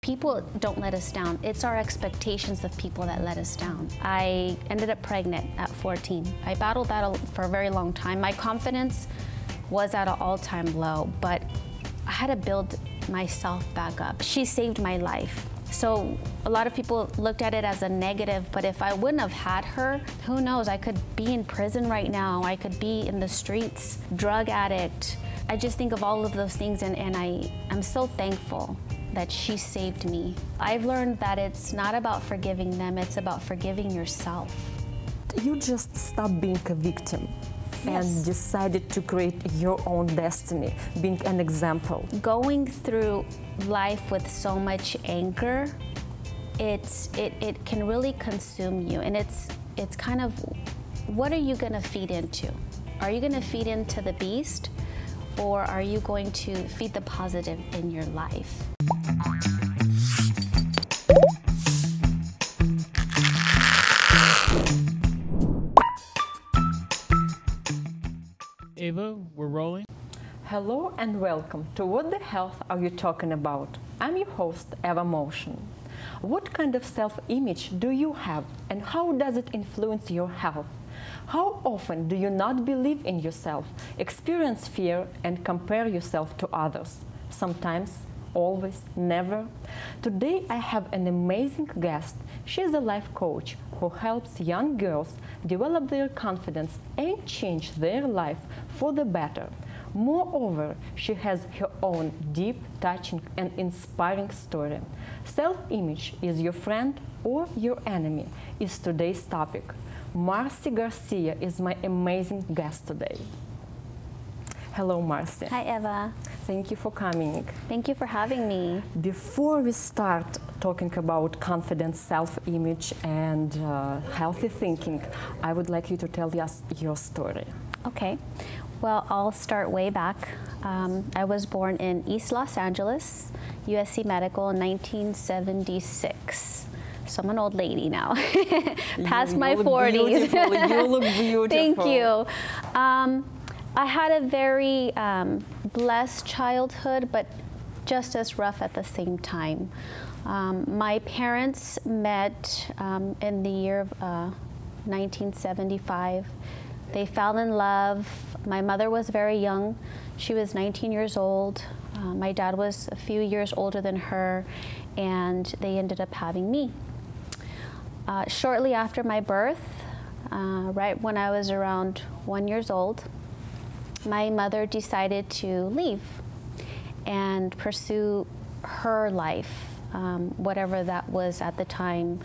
People don't let us down. It's our expectations of people that let us down. I ended up pregnant at 14. I battled that for a very long time. My confidence was at an all-time low, but I had to build myself back up. She saved my life. So a lot of people looked at it as a negative, but if I wouldn't have had her, who knows, I could be in prison right now. I could be in the streets, drug addict. I just think of all of those things, and I'm so thankful that she saved me. I've learned that it's not about forgiving them, it's about forgiving yourself. You just stopped being a victim. Yes. And decided to create your own destiny, being an example. Going through life with so much anger, it can really consume you, and it's kind of, what are you gonna feed into? Are you gonna feed into the beast, or are you going to feed the positive in your life? Eva, we're rolling. Hello and welcome to What the Health Are You Talking About? I'm your host, Eva Motion. What kind of self-image do you have, and how does it influence your health? How often do you not believe in yourself, experience fear, and compare yourself to others? Sometimes, always, never. Today I have an amazing guest. She's a life coach who helps young girls develop their confidence and change their life for the better. Moreover, she has her own deep, touching, and inspiring story. Self-image is your friend or your enemy is today's topic. Marcy Garcia is my amazing guest today. Hello, Marcy. Hi, Eva. Thank you for coming. Thank you for having me. Before we start talking about confidence, self-image, and healthy thinking, I would like you to tell us your story. Okay. Well, I'll start way back. I was born in East Los Angeles, USC Medical in 1976. So I'm an old lady now, past my 40s. You look beautiful. Thank you. I had a very blessed childhood, but just as rough at the same time. My parents met in the year of 1975. They fell in love. My mother was very young. She was 19 years old. My dad was a few years older than her, and they ended up having me. Shortly after my birth, right when I was around 1 year old, my mother decided to leave and pursue her life, whatever that was at the time,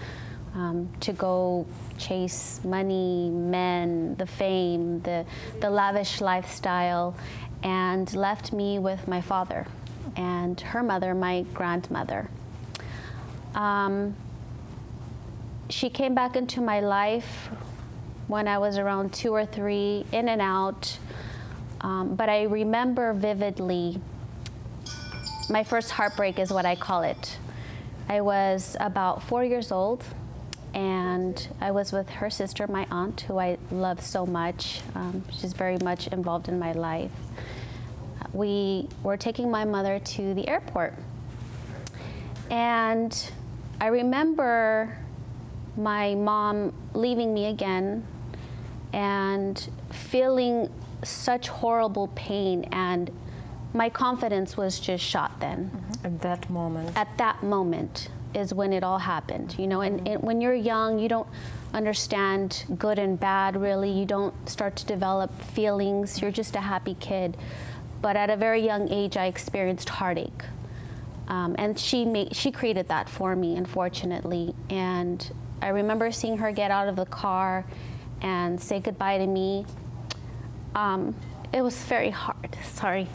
to go chase money, men, the fame, the lavish lifestyle, and left me with my father and her mother, my grandmother. She came back into my life when I was around 2 or 3, in and out. But I remember vividly, my first heartbreak is what I call it. I was about 4 years old, and I was with her sister, my aunt, who I love so much. She's very much involved in my life. We were taking my mother to the airport, and I remember my mom leaving me again and feeling such horrible pain, and my confidence was just shot then. At that moment. At that moment is when it all happened, you know, and when you're young, you don't understand good and bad, really. You don't start to develop feelings. You're just a happy kid. But at a very young age, I experienced heartache. And she created that for me, unfortunately. And I remember seeing her get out of the car and say goodbye to me. It was very hard, sorry.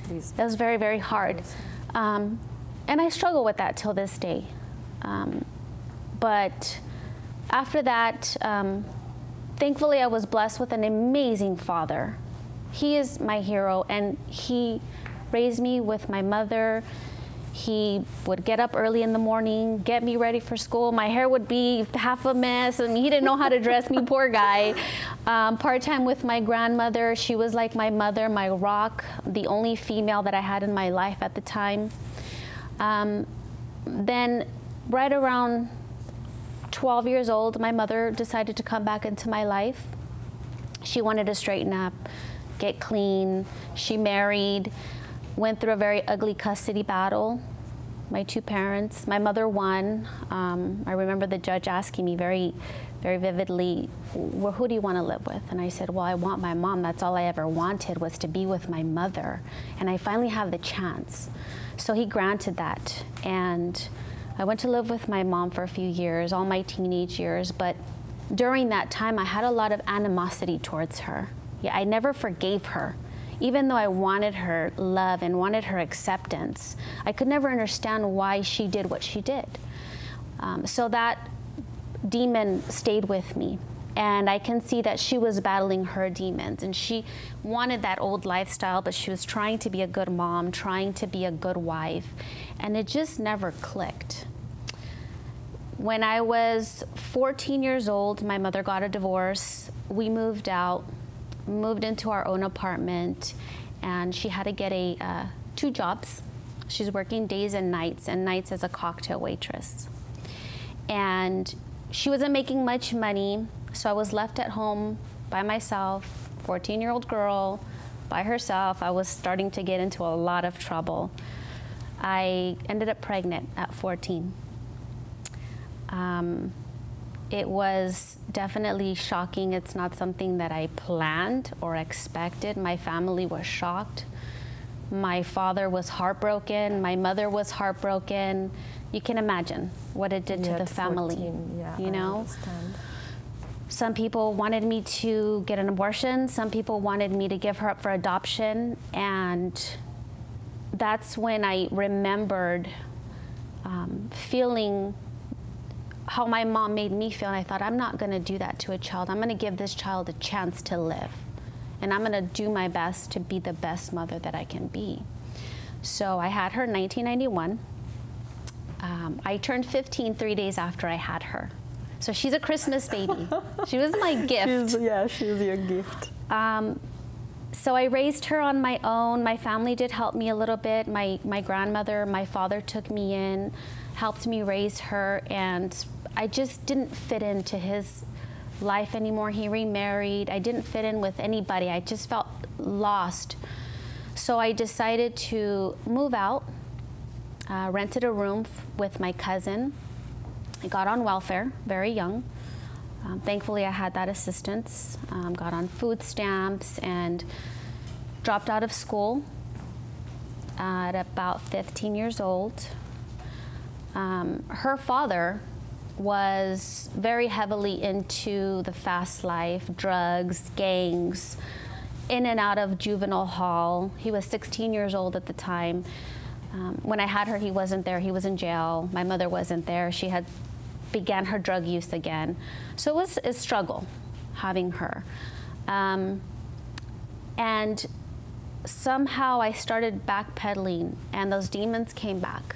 Please. It was very, very hard. And I struggle with that till this day. But after that, thankfully I was blessed with an amazing father. He is my hero, and he raised me with my mother. He would get up early in the morning, get me ready for school. My hair would be half a mess, and he didn't know how to dress me, poor guy. Part-time with my grandmother. She was like my mother, my rock, the only female that I had in my life at the time. Then right around 12 years old, my mother decided to come back into my life. She wanted to straighten up, get clean. She married, went through a very ugly custody battle. My two parents, my mother won. I remember the judge asking me very vividly, well, who do you want to live with? And I said, well, I want my mom. That's all I ever wanted, was to be with my mother. And I finally have the chance. So he granted that. And I went to live with my mom for a few years, all my teenage years. But during that time, I had a lot of animosity towards her. Yeah, I never forgave her. Even though I wanted her love and wanted her acceptance, I could never understand why she did what she did. So that demon stayed with me. And I can see that she was battling her demons. And she wanted that old lifestyle, but she was trying to be a good mom, trying to be a good wife. And it just never clicked. When I was 14 years old, my mother got a divorce. We moved out. Moved into our own apartment, and she had to get two jobs. She's working days and nights as a cocktail waitress. And she wasn't making much money, so I was left at home by myself, 14-year-old girl, by herself. I was starting to get into a lot of trouble. I ended up pregnant at 14. It was definitely shocking. It's not something that I planned or expected. My family was shocked. My father was heartbroken. My mother was heartbroken. You can imagine what it did to the family. 14, yeah, you know? I understand. Some people wanted me to get an abortion. Some people wanted me to give her up for adoption. And that's when I remembered feeling how my mom made me feel, and I thought, I'm not going to do that to a child. I'm going to give this child a chance to live, and I'm going to do my best to be the best mother that I can be. So I had her in 1991. I turned 15 3 days after I had her. So she's a Christmas baby. She was my gift. She's your gift. So I raised her on my own. My family did help me a little bit. My grandmother, my father took me in, helped me raise her, and I just didn't fit into his life anymore. He remarried. I didn't fit in with anybody. I just felt lost. So I decided to move out, rented a room with my cousin. I got on welfare very young. Thankfully, I had that assistance. Got on food stamps and dropped out of school at about 15 years old. Her father was very heavily into the fast life, drugs, gangs, in and out of juvenile hall. He was 16 years old at the time. When I had her, he wasn't there. He was in jail. My mother wasn't there. She had began her drug use again. So it was a struggle having her. And somehow I started backpedaling, and those demons came back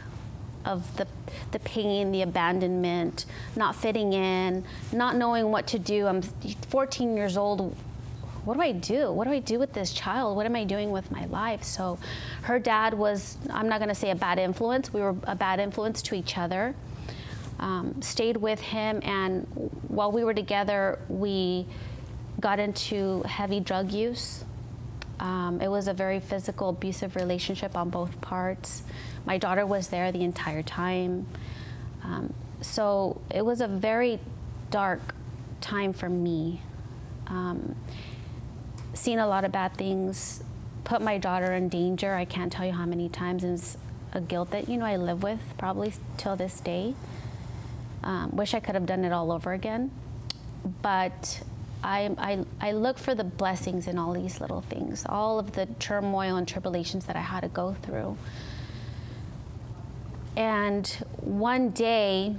of the pain, the abandonment, not fitting in, not knowing what to do. I'm 14 years old. What do I do? What do I do with this child? What am I doing with my life? So her dad was, I'm not gonna say a bad influence. We were a bad influence to each other. Stayed with him, and while we were together, we got into heavy drug use. It was a very physical, abusive relationship on both parts. My daughter was there the entire time. So it was a very dark time for me. Seen a lot of bad things, put my daughter in danger. I can't tell you how many times. It's a guilt that, you know, I live with probably till this day. Wish I could have done it all over again. But I look for the blessings in all these little things, all of the turmoil and tribulations that I had to go through. And one day,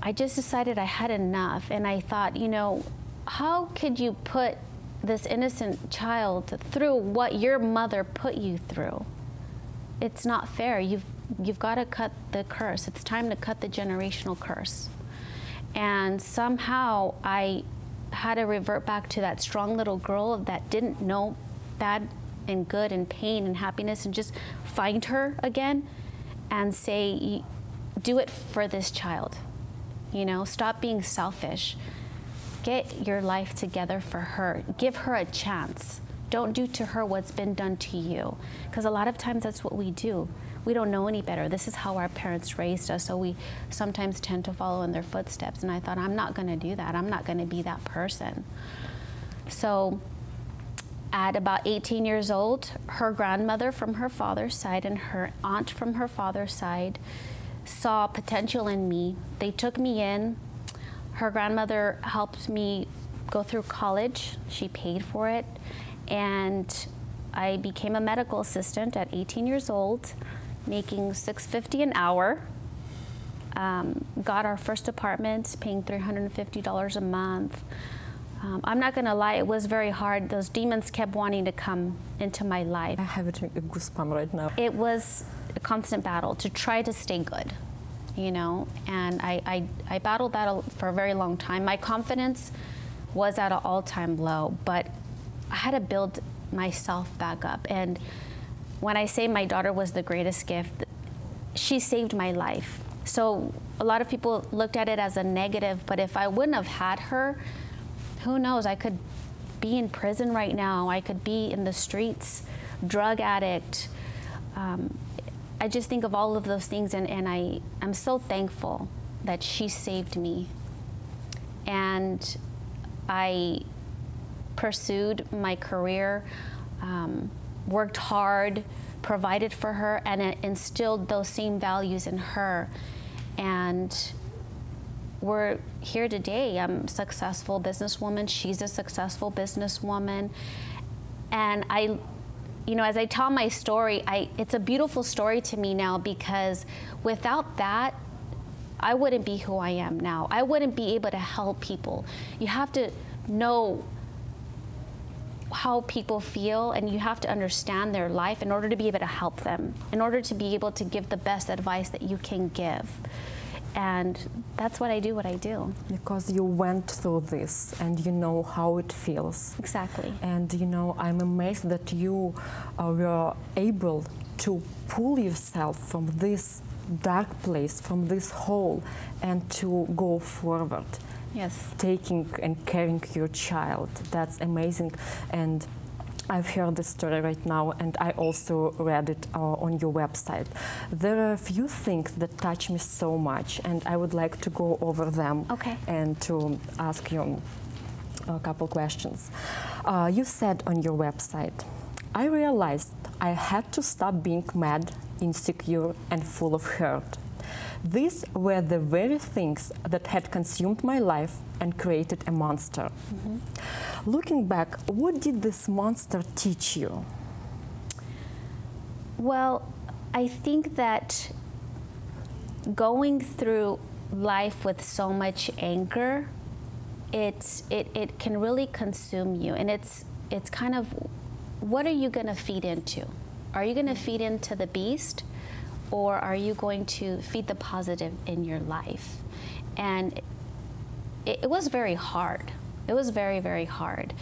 I just decided I had enough, and I thought, you know, how could you put this innocent child through what your mother put you through? It's not fair. You've got to cut the curse. It's time to cut the generational curse. And somehow I had to revert back to that strong little girl that didn't know bad and good and pain and happiness, and just find her again and say, do it for this child. You know, stop being selfish. Get your life together for her. Give her a chance. Don't do to her what's been done to you. Because a lot of times that's what we do. We don't know any better. This is how our parents raised us, so we sometimes tend to follow in their footsteps. And I thought, I'm not going to do that. I'm not going to be that person. So at about 18 years old, her grandmother from her father's side and her aunt from her father's side saw potential in me. They took me in. Her grandmother helped me go through college. She paid for it. And I became a medical assistant at 18 years old, making $6.50 an hour. Got our first apartment, paying $350 a month. I'm not gonna lie, it was very hard. Those demons kept wanting to come into my life. I have a goosebump right now. It was a constant battle to try to stay good, you know, and I battled that for a very long time. My confidence was at an all-time low, but I had to build myself back up. And when I say my daughter was the greatest gift, she saved my life. So a lot of people looked at it as a negative, but if I wouldn't have had her, who knows, I could be in prison right now. I could be in the streets, drug addict. I just think of all of those things, and I'm so thankful that she saved me. And I pursued my career, worked hard, provided for her, and it instilled those same values in her. And we're here today. I'm a successful businesswoman. She's a successful businesswoman. And you know, as I tell my story, it's a beautiful story to me now, because without that, I wouldn't be who I am now. I wouldn't be able to help people. You have to know how people feel, and you have to understand their life in order to be able to help them, in order to be able to give the best advice that you can give. And that's what I do. Because you went through this and you know how it feels. Exactly. And you know, I'm amazed that you were able to pull yourself from this dark place, from this hole, and to go forward. Yes. Taking and carrying your child. That's amazing. And I've heard the story right now, and I also read it on your website. There are a few things that touch me so much, and I would like to go over them. Okay. And to ask you a couple questions. You said on your website, I realized I had to stop being mad, insecure, and full of hurt. These were the very things that had consumed my life and created a monster. Mm-hmm. Looking back, what did this monster teach you? Well, I think that going through life with so much anger, it can really consume you. And it's kind of, what are you going to feed into? Are you going to feed into the beast? Or are you going to feed the positive in your life? And it was very hard. It was very, very hard.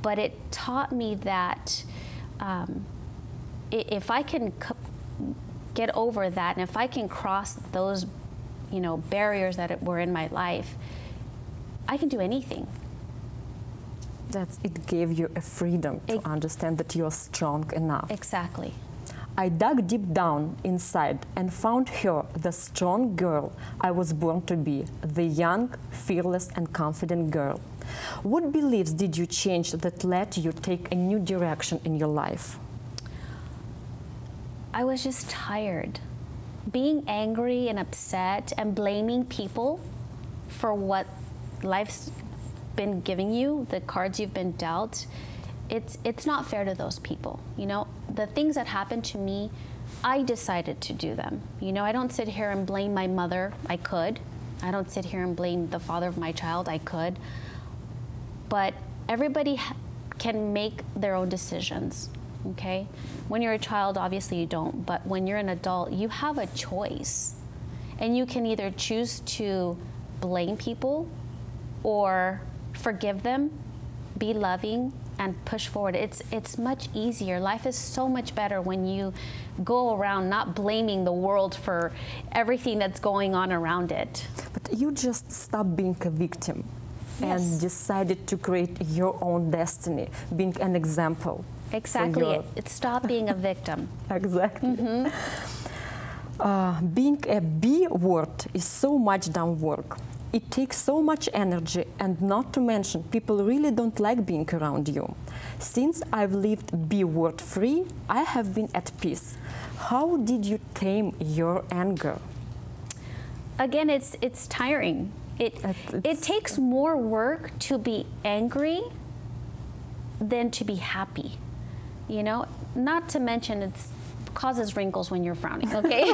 But it taught me that if I can get over that, and if I can cross those, you know, barriers that were in my life, I can do anything. It gave you a freedom to understand that you're strong enough. Exactly. I dug deep down inside and found her the strong girl I was born to be, the young, fearless, and confident girl. What beliefs did you change that led you to take a new direction in your life? I was just tired. Being angry and upset and blaming people for what life's been giving you, the cards you've been dealt, it's not fair to those people. You know, the things that happened to me, I decided to do them. You know, I don't sit here and blame my mother. I could. I don't sit here and blame the father of my child. I could. But everybody can make their own decisions, okay? When you're a child, obviously you don't, but when you're an adult, you have a choice. And you can either choose to blame people or forgive them, be loving, and push forward. It's much easier. Life is so much better when you go around not blaming the world for everything that's going on around it. But you just stopped being a victim. Yes. And decided to create your own destiny, being an example. Exactly. It stopped being a victim. Exactly. Mm-hmm. Being a B word is so much damn work. It takes so much energy, and not to mention, people really don't like being around you. Since I've lived B word free, I have been at peace. How did you tame your anger? Again, it's tiring. It takes more work to be angry than to be happy. You know, not to mention it causes wrinkles when you're frowning, okay?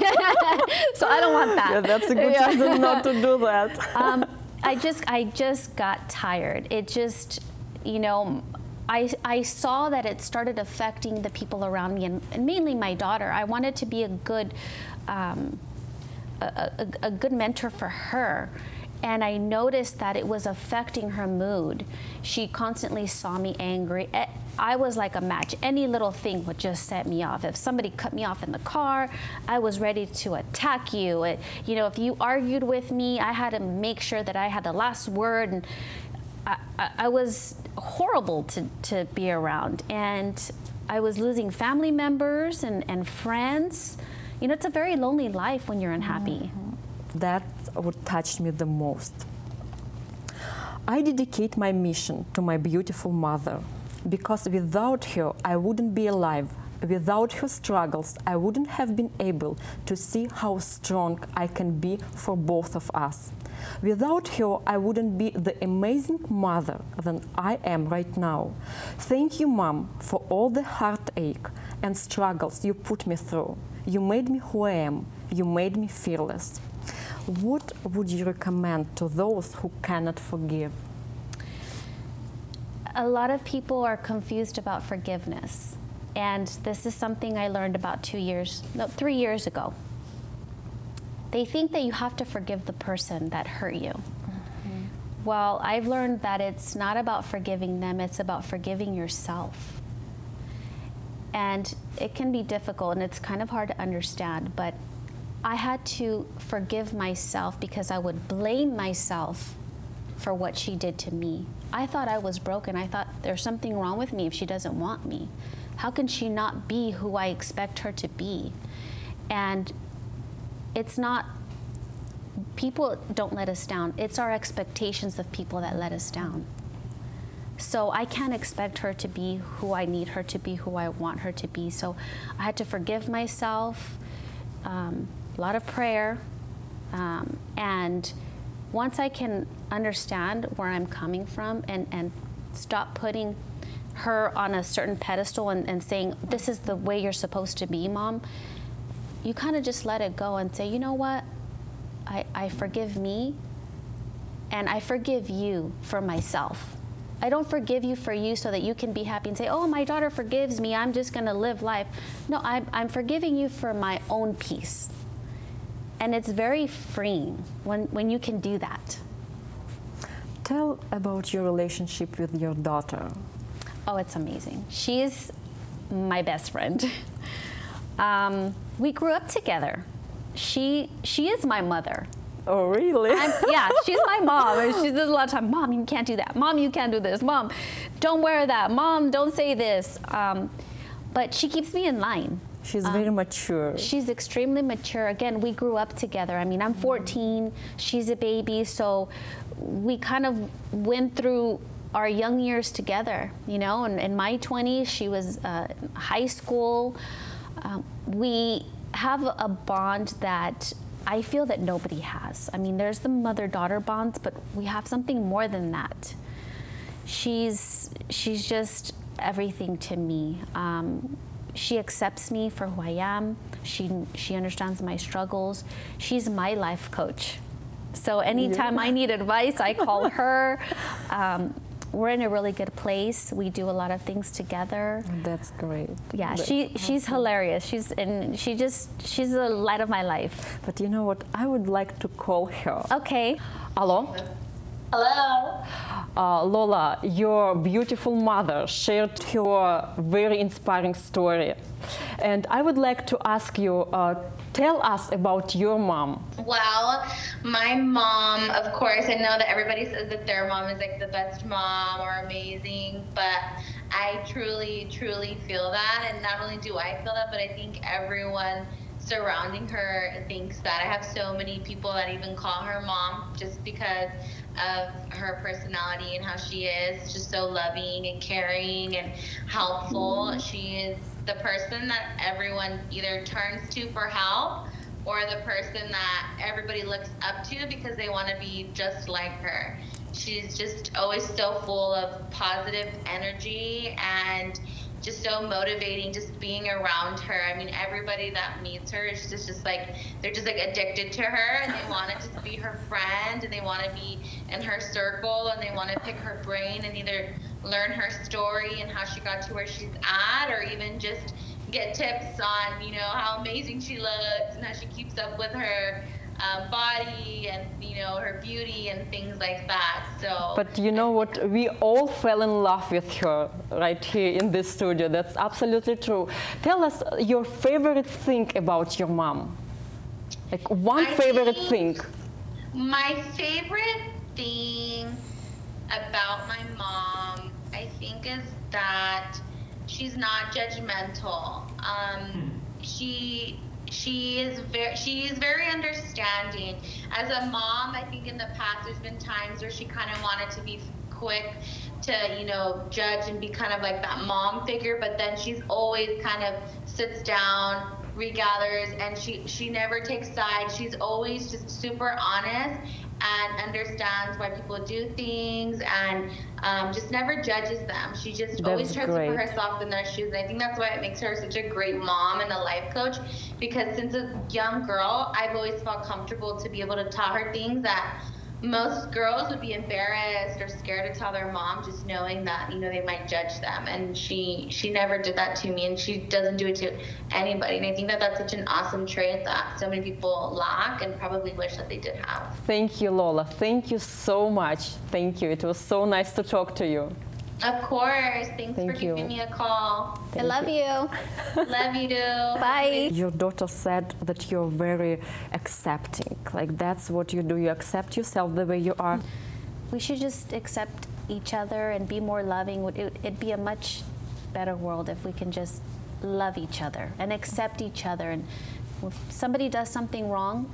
So I don't want that. Yeah, that's a good reason not to do that. I just got tired. It just, you know, I saw that it started affecting the people around me, and mainly my daughter. I wanted to be a good mentor for her. And I noticed that it was affecting her mood. She constantly saw me angry. I was like a match. Any little thing would just set me off. If somebody cut me off in the car, I was ready to attack you. You know, if you argued with me, I had to make sure that I had the last word. And I was horrible to be around. And I was losing family members and friends. You know, it's a very lonely life when you're unhappy. Mm-hmm. That would touch me the most. I dedicate my mission to my beautiful mother, because without her, I wouldn't be alive. Without her struggles, I wouldn't have been able to see how strong I can be for both of us. Without her, I wouldn't be the amazing mother that I am right now. Thank you, Mom, for all the heartache and struggles you put me through. You made me who I am. You made me fearless. What would you recommend to those who cannot forgive? A lot of people are confused about forgiveness. And this is something I learned about 3 years ago. They think that you have to forgive the person that hurt you. Mm-hmm. Well, I've learned that it's not about forgiving them, it's about forgiving yourself. And it can be difficult and it's kind of hard to understand, but I had to forgive myself because I would blame myself for what she did to me. I thought I was broken. I thought there's something wrong with me if she doesn't want me. How can she not be who I expect her to be? And it's not, people don't let us down. It's our expectations of people that let us down. So I can't expect her to be who I need her to be, who I want her to be. So I had to forgive myself, a lot of prayer, and once I can understand where I'm coming from and stop putting her on a certain pedestal and saying, this is the way you're supposed to be, Mom, you kind of just let it go and say, you know what, I forgive me, and I forgive you for myself. I don't forgive you for you so that you can be happy and say, oh, my daughter forgives me, I'm just going to live life. No, I'm forgiving you for my own peace. And it's very freeing when you can do that. Tell about your relationship with your daughter. Oh, it's amazing. She is my best friend. We grew up together. She is my mother. Oh, really? Yeah, she's my mom. And she says a lot of times, Mom, you can't do that. Mom, you can't do this. Mom, don't wear that. Mom, don't say this. But she keeps me in line. She's very mature. She's extremely mature. Again, we grew up together. I mean, I'm 14, she's a baby, so we kind of went through our young years together, you know, and in my 20s, she was high school. We have a bond that I feel that nobody has. I mean, there's the mother-daughter bonds, but we have something more than that. She's just everything to me. She accepts me for who I am. She understands my struggles. She's my life coach. So anytime I need advice, I call her. We're in a really good place. We do a lot of things together. That's great. Yeah, That's she's hilarious. She's the light of my life. But you know what? I would like to call her. Okay. Алло? Hello. Lola, your beautiful mother shared her very inspiring story. And I would like to ask you, tell us about your mom. Well, my mom, of course, I know that everybody says that their mom is like the best mom or amazing, but I truly, truly feel that. And not only do I feel that, but I think everyone surrounding her thinks that. I have so many people that even call her mom just because of her personality and how she is, just so loving and caring and helpful. She is the person that everyone either turns to for help or the person that everybody looks up to because they want to be just like her. She's just always so full of positive energy and just so motivating just being around her. I mean, everybody that meets her is just like, they're just like addicted to her and they want to just be her friend and they want to be in her circle and they want to pick her brain and either learn her story and how she got to where she's at or even just get tips on, you know, how amazing she looks and how she keeps up with her body and, you know, her beauty and things like that. So, but you know what, we all fell in love with her right here in this studio. That's absolutely true. Tell us your favorite thing about your mom. Like one favorite thing. My favorite thing about my mom, I think, is that she's not judgmental. She is very understanding. As a mom, I think in the past there's been times where she kind of wanted to be quick to, you know, judge and be kind of like that mom figure, but then she's always kind of sits down, regathers, and she never takes sides. She's always just super honest and understands why people do things and just never judges them. She just always tries to put herself in their shoes. And I think that's why it makes her such a great mom and a life coach, because since a young girl, I've always felt comfortable to be able to tell her things that most girls would be embarrassed or scared to tell their mom, just knowing that, you know, they might judge them. And she never did that to me, and she doesn't do it to anybody. And I think that that's such an awesome trait that so many people lack and probably wish that they did have. Thank you, Lola. Thank you so much. Thank you. It was so nice to talk to you. Of course. Thanks for giving me a call. I love you. Love you too. Bye. Your daughter said that you're very accepting. Like, that's what you do. You accept yourself the way you are. We should just accept each other and be more loving. It'd be a much better world if we can just love each other and accept each other. And if somebody does something wrong,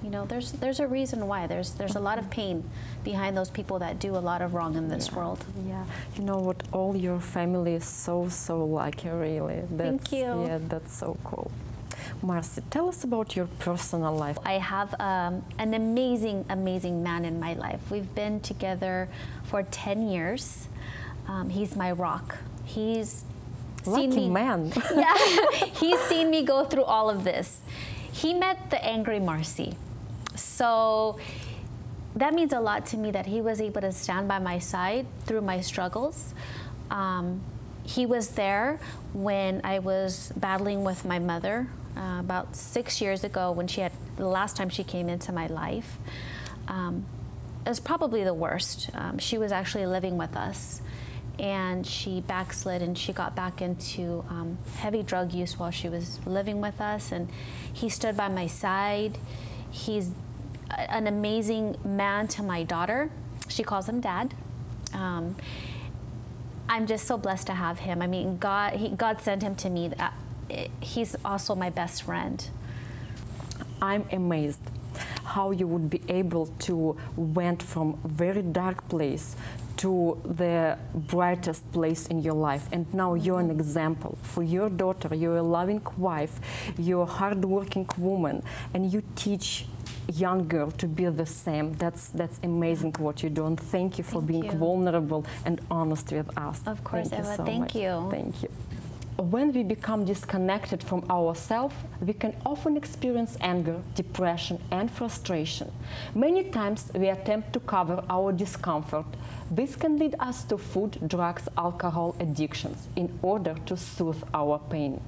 you know, there's a reason why. There's a lot of pain behind those people that do a lot of wrong in this world. Yeah, you know what? All your family is so lucky, really. Thank you. Yeah, that's so cool. Marcy, tell us about your personal life. I have an amazing man in my life. We've been together for 10 years. He's my rock. He's seen me. Man. Yeah, he's seen me go through all of this. He met the angry Marcy. So that means a lot to me that he was able to stand by my side through my struggles. He was there when I was battling with my mother about 6 years ago, when the last time she came into my life. It was probably the worst. She was actually living with us, and she backslid and she got back into heavy drug use while she was living with us, and he stood by my side. He's an amazing man to my daughter. She calls him Dad. I'm just so blessed to have him. I mean, God sent him to me. He's also my best friend. I'm amazed how you would be able to went from a very dark place to the brightest place in your life, and now you're an example for your daughter. You're a loving wife, you're a hard-working woman, and you teach young girl to be the same. That's amazing what you do, and thank you for being vulnerable and honest with us. Of course, thank Eva. You so thank much. you. Thank you. when we become disconnected from ourselves, we can often experience anger, depression, and frustration. Many times we attempt to cover our discomfort. This can lead us to food, drugs, alcohol addictions in order to soothe our pain.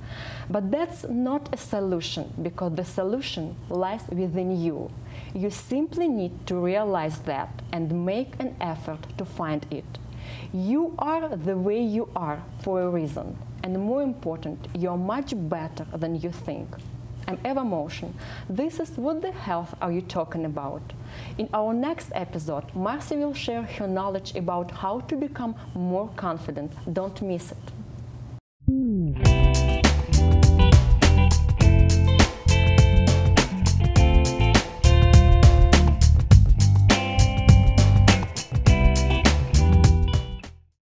But that's not a solution, because the solution lies within you. You simply need to realize that and make an effort to find it. You are the way you are for a reason, and more important, you're much better than you think. I'm Eva Motion. This is What the Health Are You Talking About? In our next episode, Marcy will share her knowledge about how to become more confident. Don't miss it.